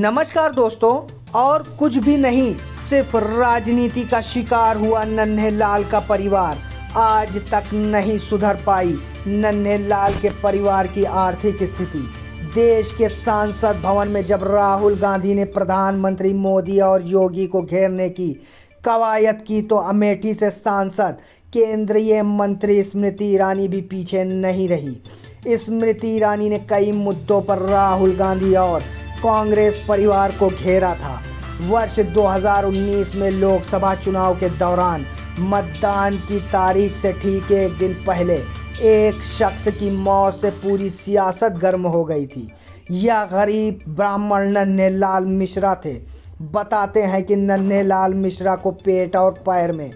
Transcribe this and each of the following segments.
नमस्कार दोस्तों। और कुछ भी नहीं, सिर्फ राजनीति का शिकार हुआ नन्हे लाल का परिवार आज तक नहीं सुधर पाई। नन्हे लाल के परिवार की आर्थिक स्थिति। देश के संसद भवन में जब राहुल गांधी ने प्रधानमंत्री मोदी और योगी को घेरने की कवायद की तो अमेठी से सांसद केंद्रीय मंत्री स्मृति ईरानी भी पीछे नहीं रही। स्मृति ईरानी ने कई मुद्दों पर राहुल गांधी और कांग्रेस परिवार को घेरा था। वर्ष 2019 में लोकसभा चुनाव के दौरान मतदान की तारीख से ठीक एक दिन पहले एक शख्स की मौत से पूरी सियासत गर्म हो गई थी। यह गरीब ब्राह्मण नन्हे लाल मिश्रा थे। बताते हैं कि नन्हे लाल मिश्रा को पेट और पैर में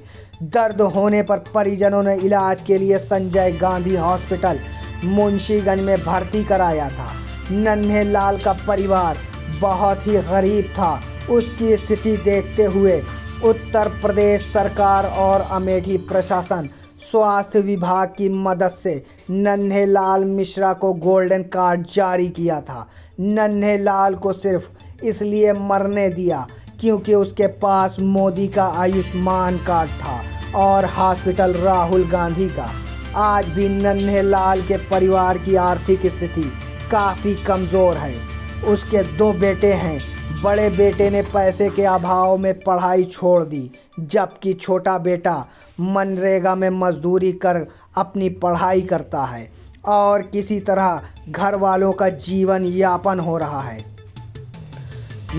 दर्द होने पर परिजनों ने इलाज के लिए संजय गांधी हॉस्पिटल मुंशीगंज में भर्ती कराया था। नन्हे लाल का परिवार बहुत ही गरीब था। उसकी स्थिति देखते हुए उत्तर प्रदेश सरकार और अमेठी प्रशासन स्वास्थ्य विभाग की मदद से नन्हे लाल मिश्रा को गोल्डन कार्ड जारी किया था। नन्हे लाल को सिर्फ इसलिए मरने दिया क्योंकि उसके पास मोदी का आयुष्मान कार्ड था और हॉस्पिटल राहुल गांधी का। आज भी नन्हे लाल के परिवार की आर्थिक स्थिति काफ़ी कमज़ोर है। उसके 2 बेटे हैं। बड़े बेटे ने पैसे के अभाव में पढ़ाई छोड़ दी, जबकि छोटा बेटा मनरेगा में मजदूरी कर अपनी पढ़ाई करता है और किसी तरह घर वालों का जीवन यापन हो रहा है।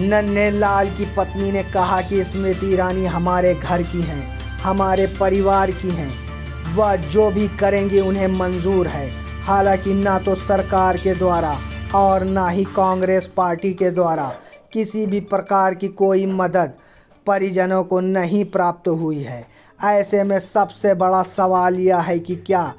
नन्हे लाल की पत्नी ने कहा कि स्मृति ईरानी हमारे घर की हैं, हमारे परिवार की हैं। वह जो भी करेंगे उन्हें मंजूर है। हालांकि ना तो सरकार के द्वारा और ना ही कांग्रेस पार्टी के द्वारा किसी भी प्रकार की कोई मदद परिजनों को नहीं प्राप्त हुई है। ऐसे में सबसे बड़ा सवाल यह है कि क्या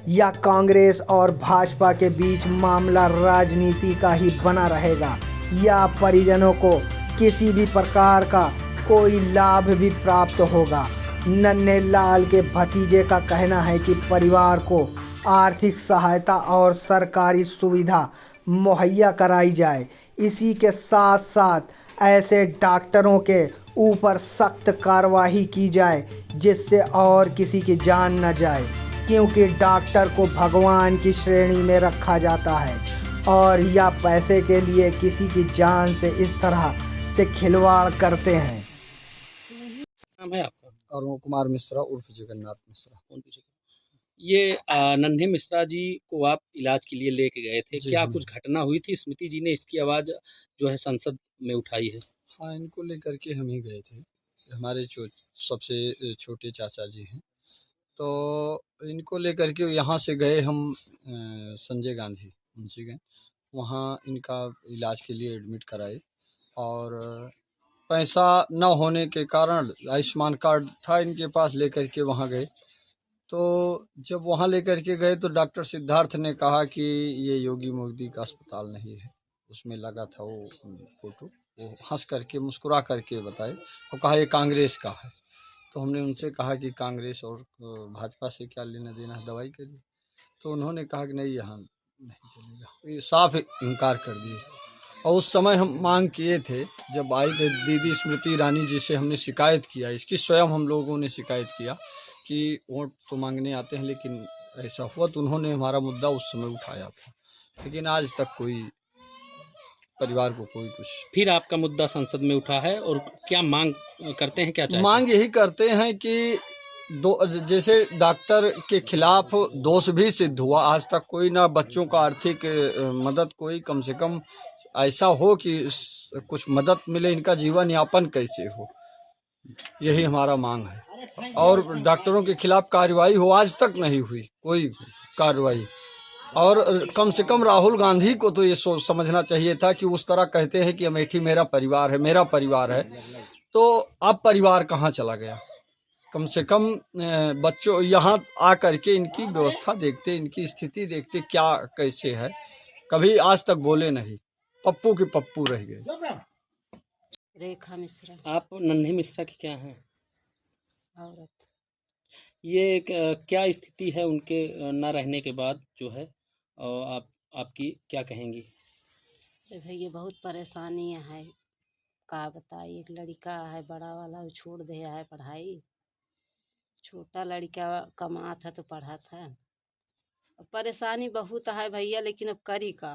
यह कांग्रेस और भाजपा के बीच मामला राजनीति का ही बना रहेगा या परिजनों को किसी भी प्रकार का कोई लाभ भी प्राप्त होगा। नन्हे लाल के भतीजे का कहना है कि परिवार को आर्थिक सहायता और सरकारी सुविधा मुहैया कराई जाए। इसी के साथ साथ ऐसे डॉक्टरों के ऊपर सख्त कार्रवाई की जाए जिससे और किसी की जान न जाए, क्योंकि डॉक्टर को भगवान की श्रेणी में रखा जाता है और या पैसे के लिए किसी की जान से इस तरह से खिलवाड़ करते हैं। नाम है आपका? अरुण कुमार मिश्रा उर्फ जगन्नाथ मिश्रा। कौन पूछेगा? ये नन्हे मिश्रा जी को आप इलाज के लिए लेके गए थे, क्या हाँ। कुछ घटना हुई थी? स्मृति जी ने इसकी आवाज़ जो है संसद में उठाई है। हाँ, इनको लेकर के हम ही गए थे। हमारे सबसे छोटे चाचा जी हैं, तो इनको लेकर के यहाँ से गए हम संजय गांधी उनसे गए। वहाँ इनका इलाज के लिए एडमिट कराए और पैसा न होने के कारण आयुष्मान कार्ड था इनके पास, लेकर के वहाँ गए। तो जब वहाँ लेकर के गए तो डॉक्टर सिद्धार्थ ने कहा कि ये योगी मोदी का अस्पताल नहीं है। उसमें लगा था वो फोटो, वो हंस करके मुस्कुरा करके बताए और कहा ये कांग्रेस का है। तो हमने उनसे कहा कि कांग्रेस और भाजपा से क्या लेना देना है, दवाई करिए। तो उन्होंने कहा कि नहीं, यहाँ नहीं चलेगा। ये साफ इनकार कर दिए। और उस समय हम मांग किए थे, जब आई थे दीदी स्मृति ईरानी जी से हमने शिकायत किया, इसकी स्वयं हम लोगों ने शिकायत किया कि वोट तो मांगने आते हैं, लेकिन ऐसा हुआ तो उन्होंने हमारा मुद्दा उस समय उठाया था, लेकिन आज तक कोई परिवार को कोई कुछ। फिर आपका मुद्दा संसद में उठा है और क्या मांग करते हैं, क्या चाहते हैं? मांग यही करते हैं कि जैसे डॉक्टर के खिलाफ दोष भी सिद्ध हुआ, आज तक कोई ना बच्चों का आर्थिक मदद, कोई कम से कम ऐसा हो कि कुछ मदद मिले, इनका जीवन यापन कैसे हो, यही हमारा मांग है। और डॉक्टरों के खिलाफ कार्रवाई हो, आज तक नहीं हुई कोई कार्रवाई। और कम से कम राहुल गांधी को तो ये सोच समझना चाहिए था कि उस तरह कहते हैं कि अमेठी मेरा परिवार है, मेरा परिवार है, तो अब परिवार कहाँ चला गया? कम से कम बच्चों यहाँ आकर के इनकी व्यवस्था देखते, इनकी स्थिति देखते क्या कैसे है। कभी आज तक बोले नहीं, पप्पू के पप्पू रह गए। रेखा मिश्रा। आप नन्हे मिश्रा की क्या हैं? औरत। ये क्या स्थिति है उनके न रहने के बाद जो है, और आपकी क्या कहेंगी? अरे भैया बहुत परेशानी है, का बताई। एक लड़का है बड़ा वाला, वो छोड़ दिया है पढ़ाई। छोटा लड़का कमा था तो पढ़ा था। अब परेशानी बहुत है भैया, लेकिन अब करी का।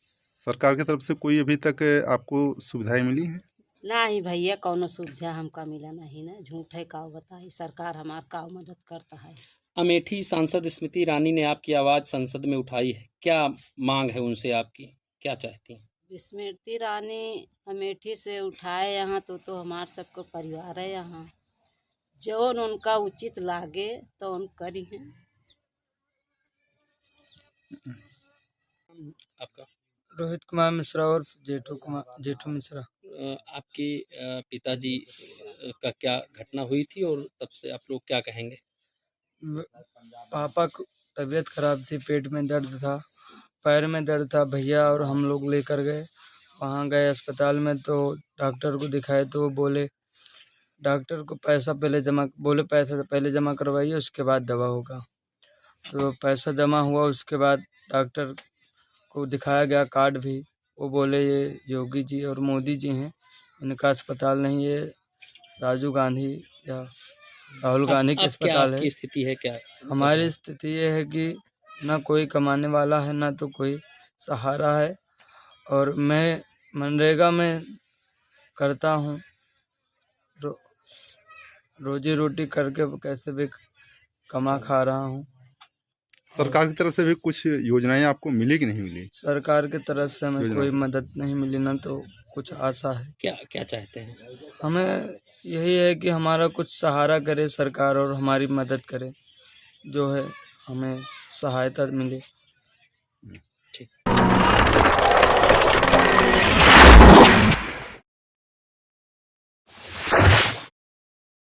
सरकार की तरफ से कोई अभी तक आपको सुविधाएं मिली हैं? नहीं भैया, कौनो सुविधा हमका मिला नहीं ना। झूठ है का बताई, सरकार हमार का मदद करता है। अमेठी सांसद स्मृति ईरानी ने आपकी आवाज़ संसद में उठाई है, क्या मांग है उनसे आपकी, क्या चाहती हैं? स्मृति ईरानी अमेठी से उठाए यहाँ तो हमार सबको परिवार है यहाँ। जौन उनका उचित लागे तो उन करी हैं। आपका रोहित कुमार मिश्रा और जेठू मिश्रा। आपके पिताजी का क्या घटना हुई थी और तब से आप लोग क्या कहेंगे? पापा को तबीयत खराब थी, पेट में दर्द था, पैर में दर्द था। भैया और हम लोग लेकर गए, वहाँ गए अस्पताल में तो डॉक्टर को दिखाए तो वो बोले डॉक्टर को पैसा पहले जमा करवाइए, उसके बाद दवा होगा। तो पैसा जमा हुआ, उसके बाद डॉक्टर को दिखाया गया कार्ड भी। वो बोले ये योगी जी और मोदी जी हैं, इनका अस्पताल नहीं, ये राजीव गांधी या राहुल गांधी के अब क्या अस्पताल है। आपकी स्थिति है क्या? हमारी स्थिति ये है कि ना कोई कमाने वाला है, ना तो कोई सहारा है। और मैं मनरेगा में करता हूँ, रोजी रोटी करके कैसे भी कमा खा रहा हूँ। सरकार की तरफ से भी कुछ योजनाएं आपको मिली कि नहीं मिली? सरकार की तरफ से हमें कोई मदद नहीं मिली, ना तो कुछ आशा है। क्या क्या चाहते हैं? हमें यही है कि हमारा कुछ सहारा करे सरकार और हमारी मदद करे, जो है हमें सहायता मिले।